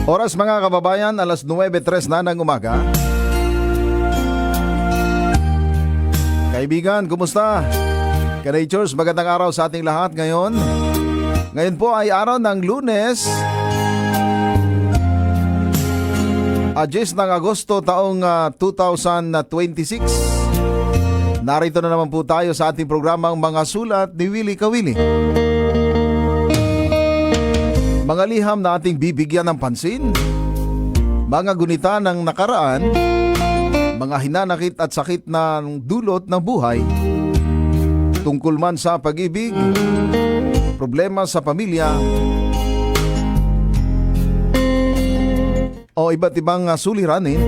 Oras mga kababayan, alas 9:03 na ng umaga. Kaibigan, kumusta? Ka-Naturez, magandang araw sa ating lahat ngayon. Ngayon po ay araw ng Lunes, 10 ng Agosto taong 2026. Narito na naman po tayo sa ating programang Mga Sulat ni Willie Kawili. Mga liham na ating bibigyan ng pansin, mga gunita ng nakaraan, mga hinanakit at sakit na dulot ng buhay, tungkol man sa pag-ibig, problema sa pamilya, o iba't ibang suliranin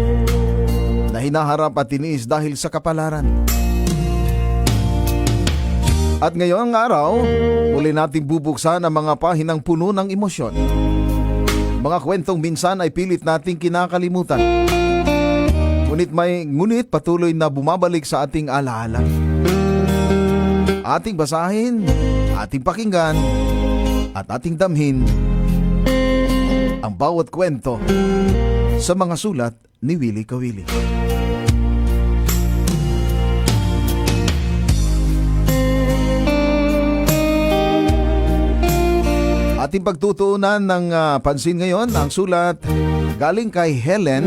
na hinaharap at tiniis dahil sa kapalaran. At ngayong araw, uli nating bubuksan ang mga pahinang puno ng emosyon. Mga kwentong minsan ay pilit nating kinakalimutan. Ngunit patuloy na bumabalik sa ating alaala. Ating basahin, ating pakinggan, at ating damhin ang bawat kwento sa mga sulat ni Willie Kawili. Ating pagtutuunan ng pansin ngayon ang sulat galing kay Helen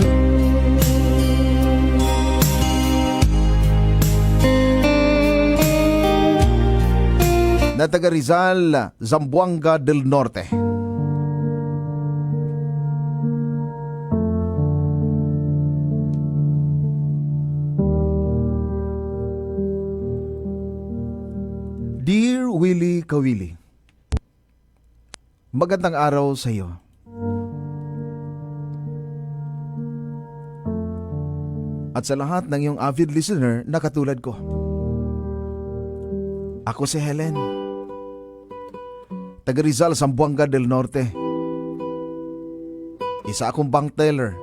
na taga Rizal, Zamboanga del Norte. Dear Willie Kawili, magandang araw sa iyo. At sa lahat ng iyong avid listener na katulad ko. Ako si Helen, taga Rizal, Zamboanga del Norte. Isa akong bank teller.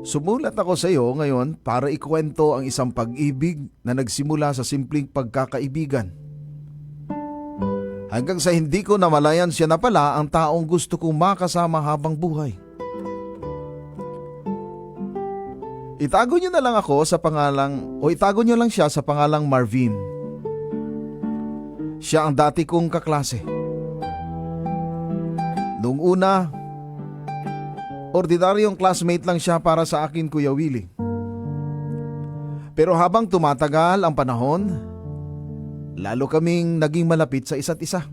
Sumulat ako sa iyo ngayon para ikwento ang isang pag-ibig na nagsimula sa simpleng pagkakaibigan. Hanggang sa hindi ko namalayan siya na pala ang taong gusto kong makasama habang buhay. Itago niyo lang siya sa pangalang Marvin. Siya ang dati kong kaklase. Noong una, ordinaryong classmate lang siya para sa akin, Kuya Willie. Pero habang tumatagal ang panahon, lalo kaming naging malapit sa isa't isa.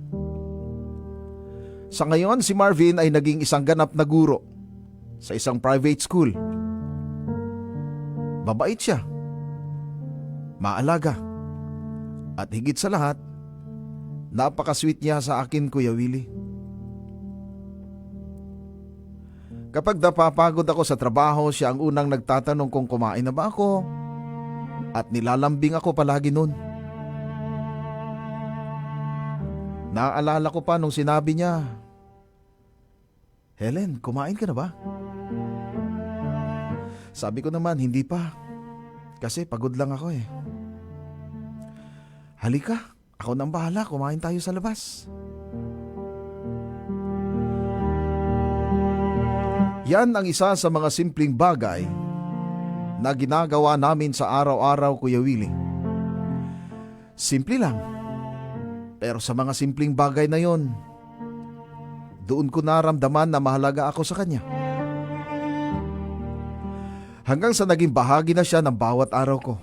Sa ngayon, si Marvin ay naging isang ganap na guro sa isang private school. Babait siya, maalaga, at higit sa lahat, napaka-sweet niya sa akin, Kuya Willie. Kapag napapagod ako sa trabaho, siya ang unang nagtatanong kung kumain na ba ako, at nilalambing ako palagi nun. Naaalala ko pa nung sinabi niya, Helen, kumain ka na ba? Sabi ko naman, hindi pa. Kasi pagod lang ako eh. Halika, ako nang bahala, kumain tayo sa labas. Yan ang isa sa mga simpleng bagay na ginagawa namin sa araw-araw, Kuya Willie. Simple lang. Pero sa mga simpleng bagay na yon, doon ko naramdaman na mahalaga ako sa kanya. Hanggang sa naging bahagi na siya ng bawat araw ko.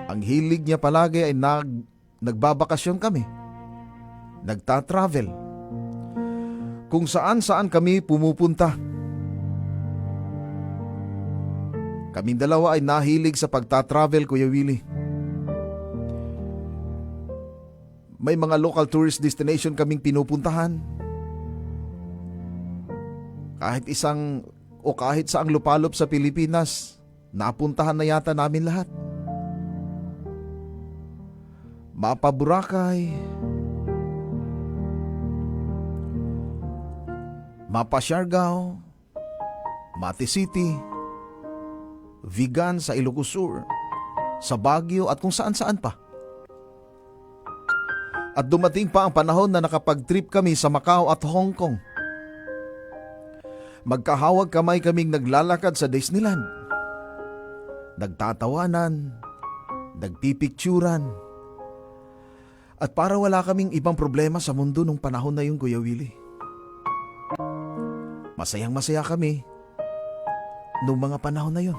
Ang hilig niya palagi ay nagbabakasyon kami. Nagta-travel. Kung saan-saan kami pumupunta. Kaming dalawa ay nahilig sa pagta-travel, Kuya Willie. May mga local tourist destination kaming pinupuntahan. Kahit saang lupalop sa Pilipinas, napuntahan na yata namin lahat. Mapa Boracay, Mapa Siargao, Mati City, Vigan sa Ilocos Sur, sa Baguio at kung saan-saan pa. At dumating pa ang panahon na nakapag-trip kami sa Macau at Hong Kong. Magkahawag kamay kaming naglalakad sa Disneyland. Nagtatawanan, nagpipicturan. At para wala kaming ibang problema sa mundo nung panahon na yun, Kuya Willie. Masayang masaya kami nung mga panahon na yun.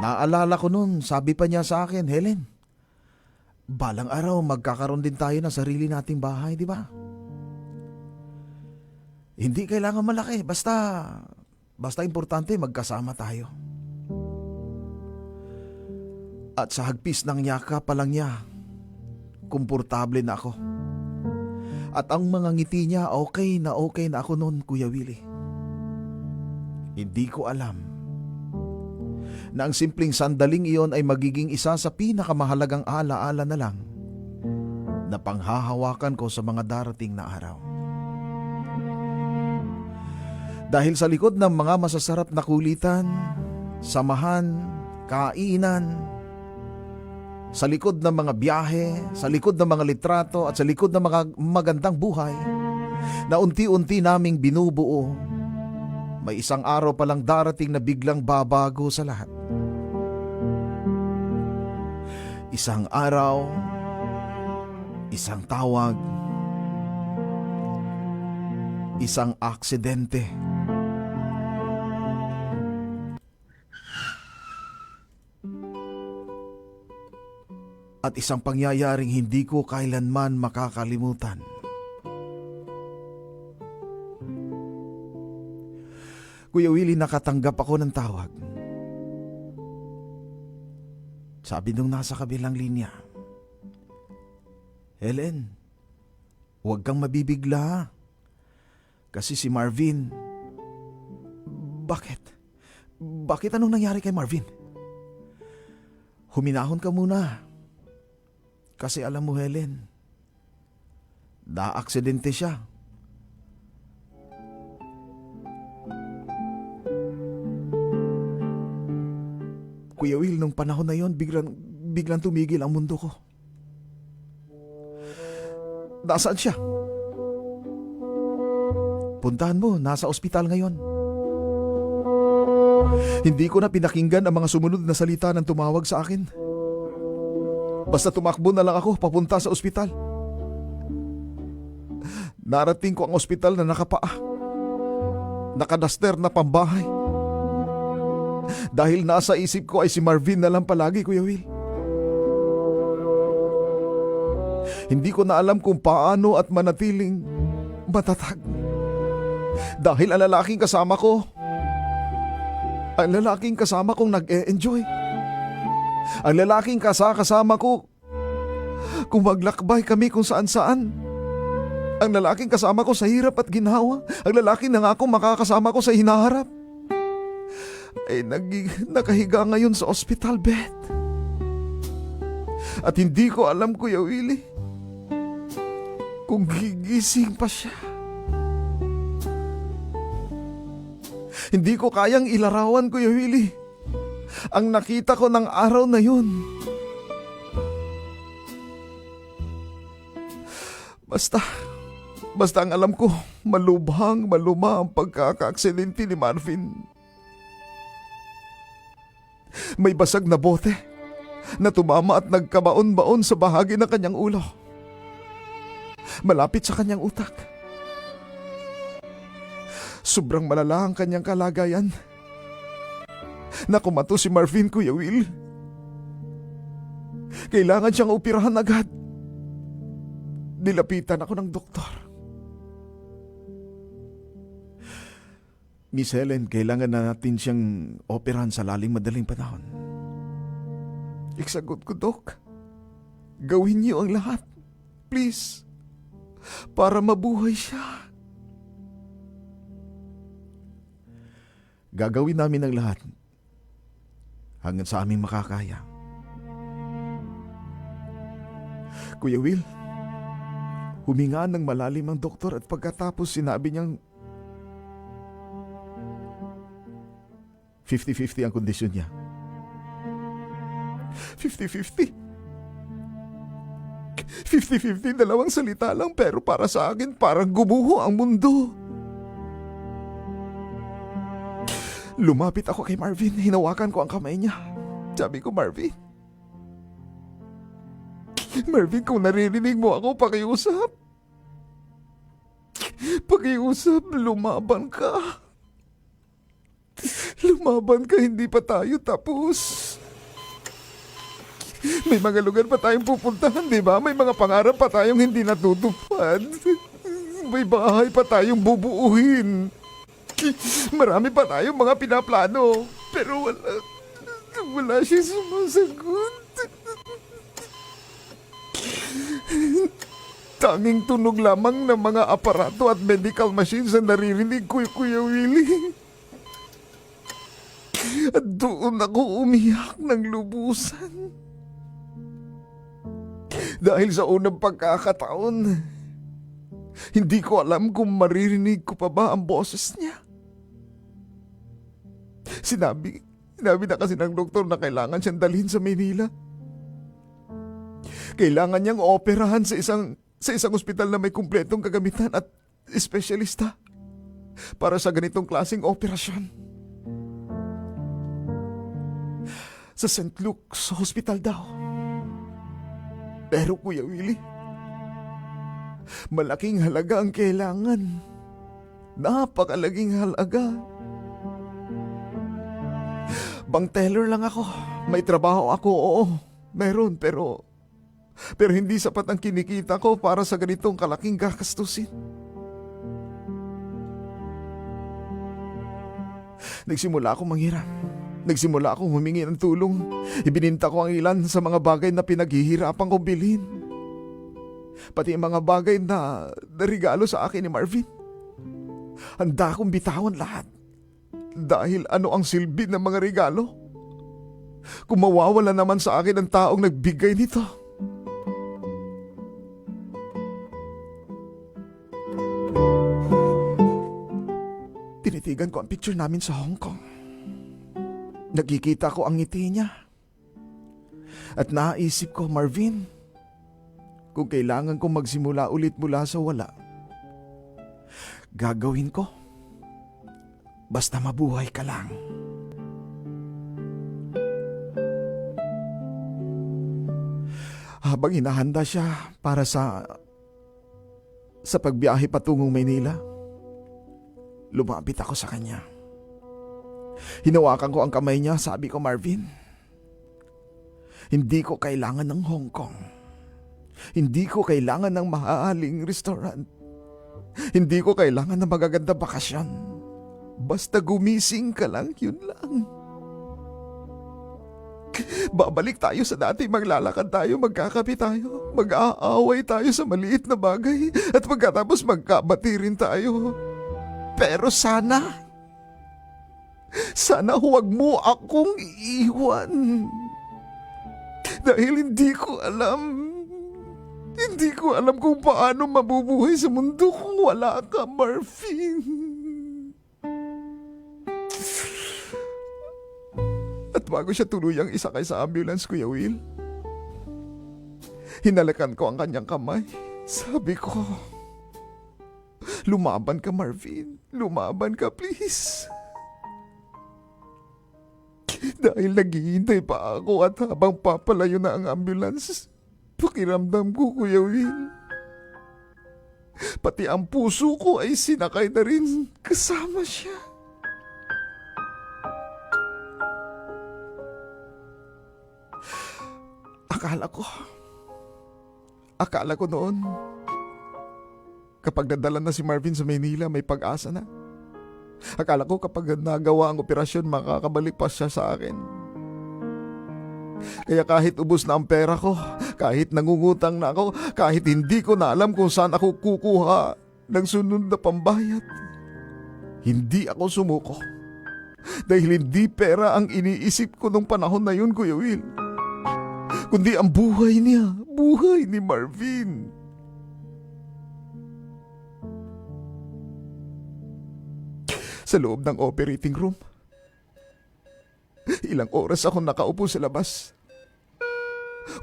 Naalala ko nun, sabi pa niya sa akin, Helen, balang araw magkakaroon din tayo ng sarili nating bahay, di ba? Hindi kailangan malaki, basta importante magkasama tayo. At sa hagpis ng yaka pa lang niya, komportable na ako. At ang mga ngiti niya, okay na ako noon, Kuya Willie. Hindi ko alam na ang simpleng sandaling iyon ay magiging isa sa pinakamahalagang alaala na lang na panghahawakan ko sa mga darating na araw. Dahil sa likod ng mga masasarap na kulitan, samahan, kainan, sa likod ng mga biyahe, sa likod ng mga litrato at sa likod ng mga magandang buhay na unti-unti naming binubuo, may isang araw palang darating na biglang babago sa lahat. Isang araw, isang tawag, isang aksidente. At isang pangyayaring hindi ko kailanman makakalimutan. Kuya Willie, nakatanggap ako ng tawag. Sabi nung nasa kabilang linya, Helen, huwag kang mabibigla. Kasi si Marvin... Bakit? Bakit anong nangyari kay Marvin? Huminahon ka muna. Kasi alam mo, Helen, na-aksidente siya. Kuya Will, nung panahon na yon, biglang tumigil ang mundo ko. Nasaan siya? Puntahan mo, nasa ospital ngayon. Hindi ko na pinakinggan ang mga sumunod na salita ng tumawag sa akin. Basta tumakbo na lang ako papunta sa ospital. Narating ko ang ospital na nakapaa. Nakadaster na pambahay. Dahil nasa isip ko ay si Marvin na lang palagi, Kuya Will. Hindi ko na alam kung paano at manatiling matatag. Dahil ang lalaking kasama kong nag-e-enjoy. Ang lalaking kasama ko kung maglakbay kami kung saan-saan. Ang lalaking kasama ko sa hirap at ginhawa. Ang lalaking nangako makakasama ko sa hinaharap. Ay nakahiga ngayon sa hospital bed. At hindi ko alam, Kuya Willie, kung gigising pa siya. Hindi ko kayang ilarawan, Kuya Willie, ang nakita ko ng araw na yun. Basta ang alam ko, maluma ang pagkaka-aksidente ni Marvin. May basag na bote na tumama at nagkabaon-baon sa bahagi ng kanyang ulo, malapit sa kanyang utak. Sobrang malala ang kanyang kalagayan. Nakumato si Marvin, Kuya Will. Kailangan siyang operahan agad. Nilapitan ako ng doktor. Miss Helen, kailangan na natin siyang operahan sa madaling panahon. Iksagot ko, Dok. Gawin niyo ang lahat. Please. Para mabuhay siya. Gagawin namin ang lahat hanggang sa aming makakaya. Kuya Will, huminga ng malalim ang doktor at pagkatapos sinabi niyang 50-50 ang kondisyon niya. 50-50? 50-50, dalawang salita lang, pero para sa akin parang gumuho ang mundo. Lumapit ako kay Marvin, hinawakan ko ang kamay niya. Sabi ko, Marvin, kung naririnig mo ako, pakiusap. Lumaban ka. Hindi pa tayo tapos. May mga lugar pa tayong pupuntahan, di ba? May mga pangarap pa tayong hindi natutupad. May bahay pa tayong bubuuhin. Marami pa tayong mga pinaplano. Pero wala siyang sumasagot. Tanging tunog lamang ng mga aparato at medical machines ang naririnig ko, Kuya Willie. At doon ako umiyak ng lubusan. Dahil sa unang pagkakataon, hindi ko alam kung maririnig ko pa ba ang boses niya. Sinabi na kasi ng doktor na kailangan siyang dalhin sa Manila. Kailangan niyang operahan sa isang ospital na may kumpletong kagamitan at espesyalista para sa ganitong klaseng operasyon. Sa St. Luke's Hospital daw. Pero Kuya Willie, malaking halaga ang kailangan. Napakalaking halaga. Bank teller lang ako. May trabaho ako, oo. Meron, pero hindi sapat ang kinikita ko para sa ganitong kalaking gagastusin. Nagsimula akong manghiram. Nagsimula akong humingi ng tulong. Ibininta ko ang ilan sa mga bagay na pinaghihirapan kong bilhin. Pati ang mga bagay na regalo sa akin ni Marvin. Handa akong bitawan lahat. Dahil ano ang silbi ng mga regalo? Kung mawawala naman sa akin ang taong nagbigay nito. Tinitigan ko ang picture namin sa Hong Kong. Nakikita ko ang ngiti niya. At naisip ko, Marvin, kung kailangan kong magsimula ulit mula sa wala, gagawin ko. Basta mabuhay ka lang. Habang hinahanda siya para sa pagbiyahe patungong Maynila, lumapit ako sa kanya. Hinawakan ko ang kamay niya, sabi ko, Marvin, hindi ko kailangan ng Hong Kong. Hindi ko kailangan ng mahahaling restaurant. Hindi ko kailangan ng magaganda bakasyon. Basta gumising ka lang, yun lang. Babalik tayo sa dati, maglalakad tayo, magkakape tayo, mag-aaway tayo sa maliit na bagay, at pagkatapos magkabati rin tayo. Pero sana huwag mo akong iiwan. Dahil hindi ko alam kung paano mabubuhay sa mundo kung wala ka, Marvin. At bago siya tuluyang isakay sa ambulance, Kuya Will, hinalakan ko ang kanyang kamay. Sabi ko, lumaban ka, Marvin. Lumaban ka, please. Dahil naghihintay pa ako at habang papalayo na ang ambulance, pakiramdam ko, Kuya Will, pati ang puso ko ay sinakay na rin kasama siya. Akala ko noon, kapag nadala na si Marvin sa Maynila, may pag-asa na. Akala ko kapag nagawa ang operasyon, makakabalik pa siya sa akin. Kaya kahit ubos na ang pera ko, kahit nangungutang na ako, kahit hindi ko na alam kung saan ako kukuha ng sunod na pambayad, hindi ako sumuko. Dahil hindi pera ang iniisip ko nung panahon na yun, Kuya Will, kundi ang buhay niya, buhay ni Marvin. Sa loob ng operating room, ilang oras ako nakaupo sa labas.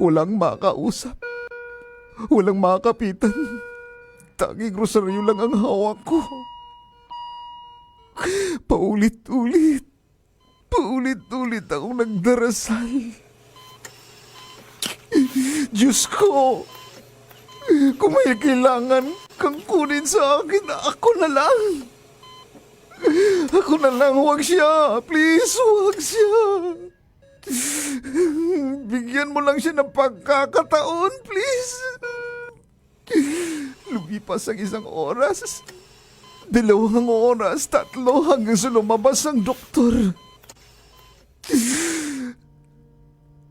Walang makausap. Walang makakapitan. Tanging rosaryo lang ang hawak ko. Paulit-ulit akong nagdarasal. Diyos ko, kung may kailangan kang kunin sa akin, ako na lang. Ako na lang, huwag siya. Please, huwag siya. Bigyan mo lang siya ng pagkakataon, please. Lumipas ang 1 oras, 2 oras, 3 hanggang sa lumabas ang doktor.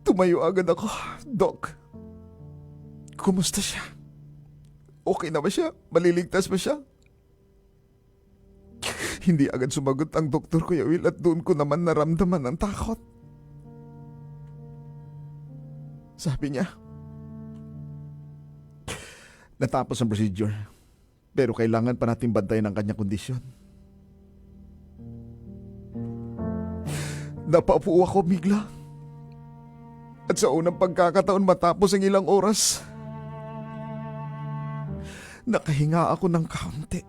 Tumayo agad ako. Doc, kumusta siya? Okay na ba siya? Maliligtas ba siya? Hindi agad sumagot ang doktor, Kuya Will, at doon ko naman naramdaman ang takot. Sabi niya, natapos ang procedure, pero kailangan pa natin bantayan ang kanyang kondisyon. Napaupo ako bigla. At sa unang pagkakataon matapos ang ilang oras, nakahinga ako ng kaunti.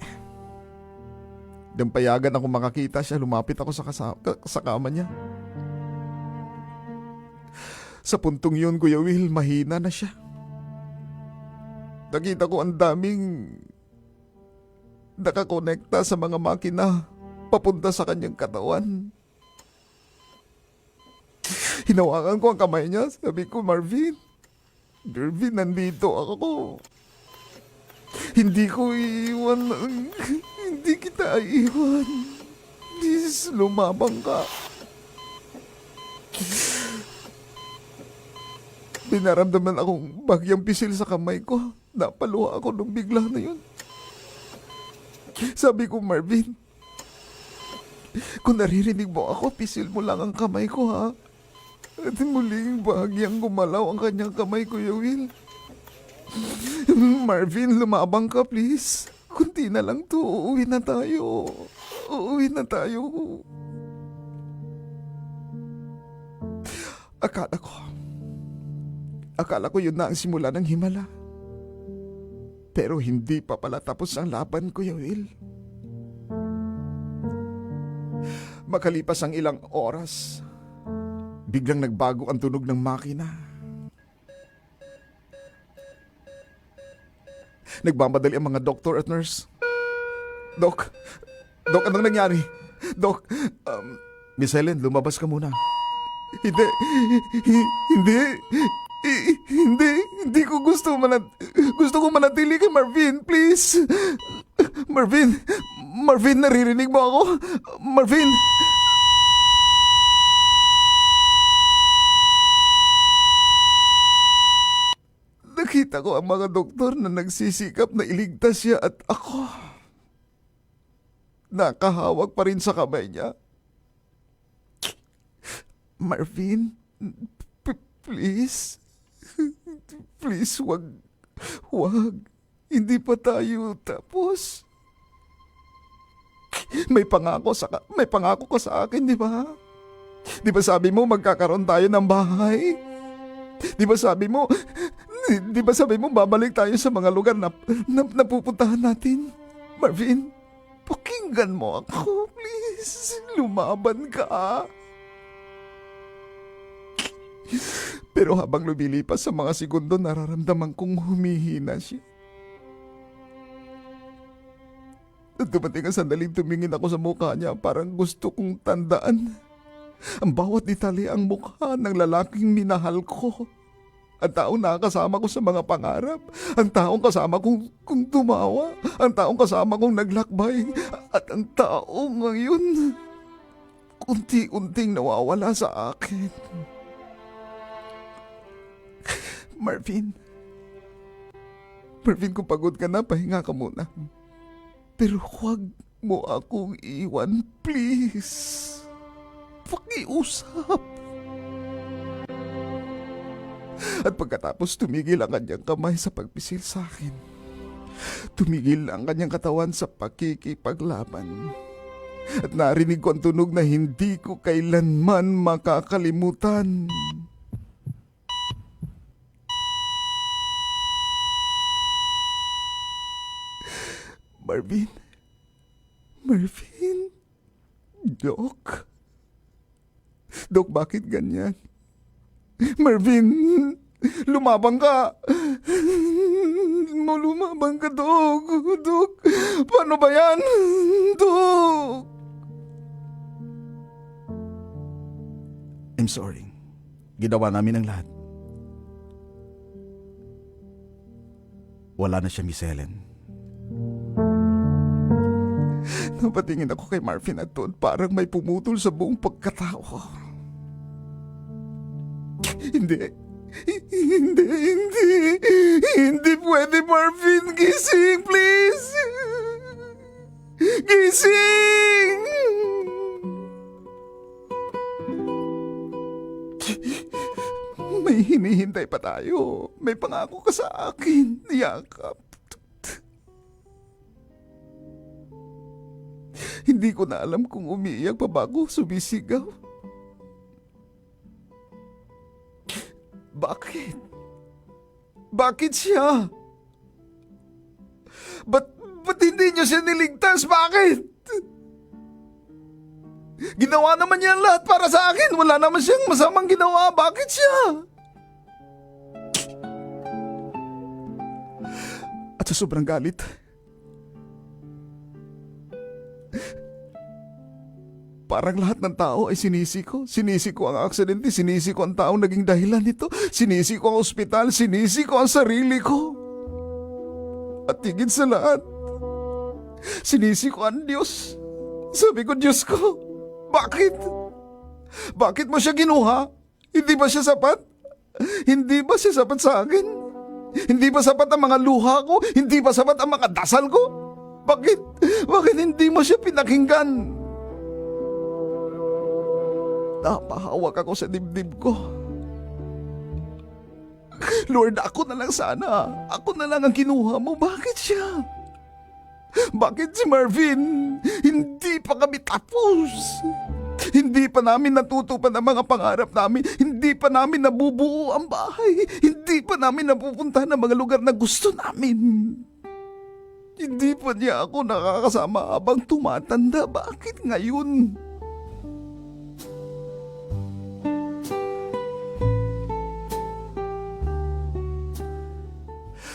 Nang payagan ako makakita siya, lumapit ako sa kama niya. Sa puntong yun, Kuya Will, mahina na siya. Nakita ko ang daming nakakonekta sa mga makina papunta sa kanyang katawan. Hinawakan ko ang kamay niya. Sabi ko, Marvin, nandito ako. Hindi ko iiwan. Hindi kita iiwan. Please, lumabang ka. Binaramdaman akong bagyang pisil sa kamay ko. Napaluha ako nung bigla na yun. Sabi ko, Marvin, kung naririnig mo ako, pisil mo lang ang kamay ko, ha? At muling bahagyang gumalaw ang kanyang kamay, Kuya Will. Marvin, lumabang ka, please. Kunti na lang to. Uuwi na tayo. Akala ko yun na ang simula ng himala. Pero hindi pa pala tapos ang laban, Kuya Will. Makalipas ang ilang oras, biglang nagbago ang tunog ng makina. Nagmamadali ang mga doktor at nurse. Doc, anong nangyari? Doc, Miss Helen, lumabas ka muna. Hindi ko gusto ko manatili kay Marvin, please. Marvin, naririnig mo ako? Marvin! Nakita ko ang mga doktor na nagsisikap na iligtas siya at ako. Nakahawak pa rin sa kamay niya. Marvin, please. Please, wag. Hindi pa tayo tapos. May pangako ka sa akin, di ba? Di ba sabi mo magkakaroon tayo ng bahay? Di ba sabi mo babalik tayo sa mga lugar na napupuntahan natin? Marvin, pakinggan mo ako, please. Lumaban ka. Pero habang lumilipas sa mga segundo, nararamdaman kong humihina siya. At dumating ang sandaling tumingin ako sa mukha niya, parang gusto kong tandaan ang bawat detalye ang mukha ng lalaking minahal ko. Ang taong nakakasama ko sa mga pangarap, ang taong kasama kong tumawa, ang taong kasama kong naglakbay, at ang taong ngayon unti-unting nawawala sa akin. Marvin, kung pagod ka na, pahinga ka muna. Pero huwag mo akong iwan, please. Pakiusap. At pagkatapos tumigil ang kanyang kamay sa pagpisil sa akin. Tumigil ang kanyang katawan sa pakikipaglaban. At narinig ko ang tunog na hindi ko kailanman makakalimutan. Marvin. Marvin. Dok. Dok, bakit ganyan? Marvin, lumabang ka. Lumabang ka, Dok. Dok, paano ba yan? Dok. I'm sorry. Ginawa namin ang lahat. Wala na siya, Miss Helen. Napatingin ako kay Marvin at doon parang may pumutol sa buong pagkatao ko. Hindi. Hindi pwede, Marvin. Gising, please. Gising! May hinihintay pa tayo. May pangako ka sa akin. Yakap. Hindi ko na alam kung umiiyak pa ba ako, sumisigaw. Bakit? Bakit siya? Ba't hindi niyo siya niligtas? Bakit? Ginawa naman niya lahat para sa akin. Wala naman siyang masamang ginawa. Bakit siya? At sa sobrang galit, parang lahat ng tao ay sinisi ko. Sinisi ko ang aksidente, sinisi ko ang taong naging dahilan nito, sinisi ko ang ospital, sinisi ko ang sarili ko. At higit sa lahat, sinisi ko ang Diyos. Sabi ko, Diyos ko, bakit? Bakit mo siya ginuha? Hindi ba siya sapat? Hindi ba siya sapat sa akin? Hindi ba sapat ang mga luha ko? Hindi ba sapat ang mga dasal ko? Bakit? Bakit hindi mo siya pinakinggan? Napahawak ako sa dibdib ko. Lord, ako na lang sana. Ako na lang ang kinuha mo. Bakit siya? Bakit si Marvin? Hindi pa kami tapos. Hindi pa namin natutupad ang mga pangarap namin. Hindi pa namin nabubuo ang bahay. Hindi pa namin napupuntahan ang mga lugar na gusto namin. Hindi pa niya ako nakakasama habang tumatanda. Bakit ngayon?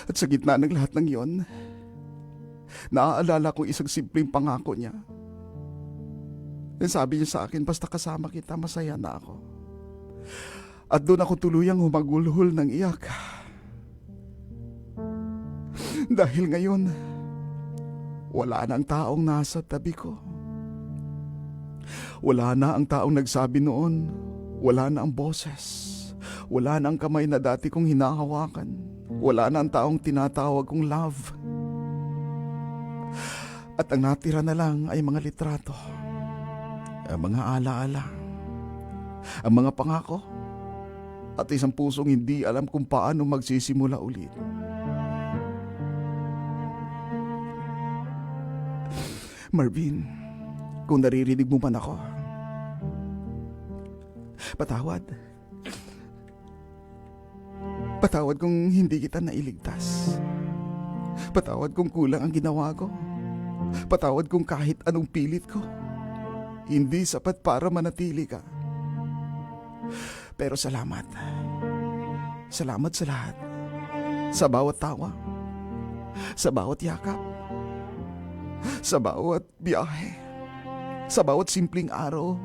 At sa gitna ng lahat ng iyon, naaalala ko isang simpleng pangako niya. Sabi niya sa akin, basta kasama kita, masaya na ako. At doon ako tuluyang humagulhol ng iyak. Dahil ngayon, wala na ang taong nasa tabi ko. Wala na ang taong nagsabi noon. Wala na ang boses. Wala na ang kamay na dati kong hinahawakan. Wala na ang taong tinatawag kong love. At ang natira na lang ay mga litrato, ang mga alaala, ang mga pangako, at isang pusong hindi alam kung paano magsisimula ulit. Marvin, kung naririnig mo man ako, patawad. Patawad kung hindi kita nailigtas. Patawad kung kulang ang ginawa ko. Patawad kung kahit anong pilit ko, hindi sapat para manatili ka. Pero salamat. Salamat sa lahat. Sa bawat tawa. Sa bawat yakap. Sa bawat biyahe. Sa bawat simpleng araw.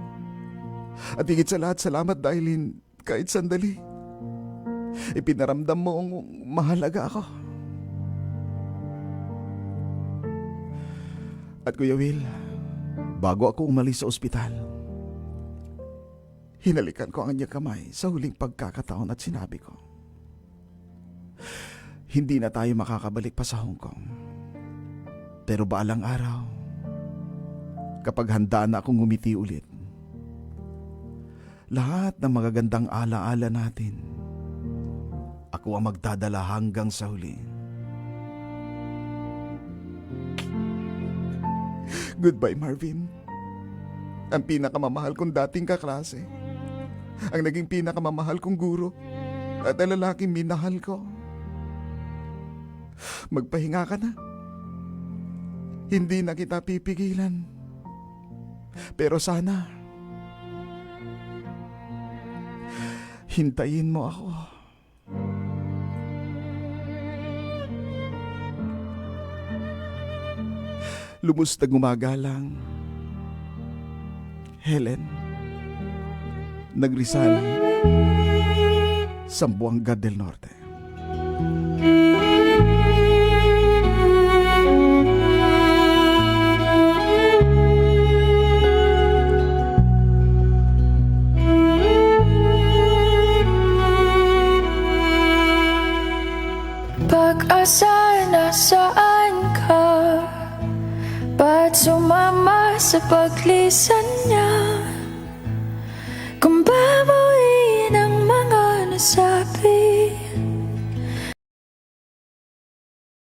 At higit sa lahat, salamat dahil kahit sandali, ipinaramdam mo ang mahalaga ako. At Kuya Will, bago ako umalis sa ospital, hinalikan ko ang kanyang kamay sa huling pagkakataon at sinabi ko, hindi na tayo makakabalik pa sa Hong Kong. Pero balang araw, kapag handa na akong ngumiti ulit, lahat ng magagandang alaala natin, ako ang magdadala hanggang sa huli. Goodbye, Marvin. Ang pinakamamahal kong dating kaklase. Ang naging pinakamamahal kong guro. At ang lalaking minahal ko. Magpahinga ka na. Hindi na kita pipigilan. Pero sana, hintayin mo ako. Lumusta gumagalang, Helen, Nagrisal, Zamboanga del Norte. Pag-asa, nasaan ka? Ba't sumama sa paglisan niya? Kung babuin ang mga nasa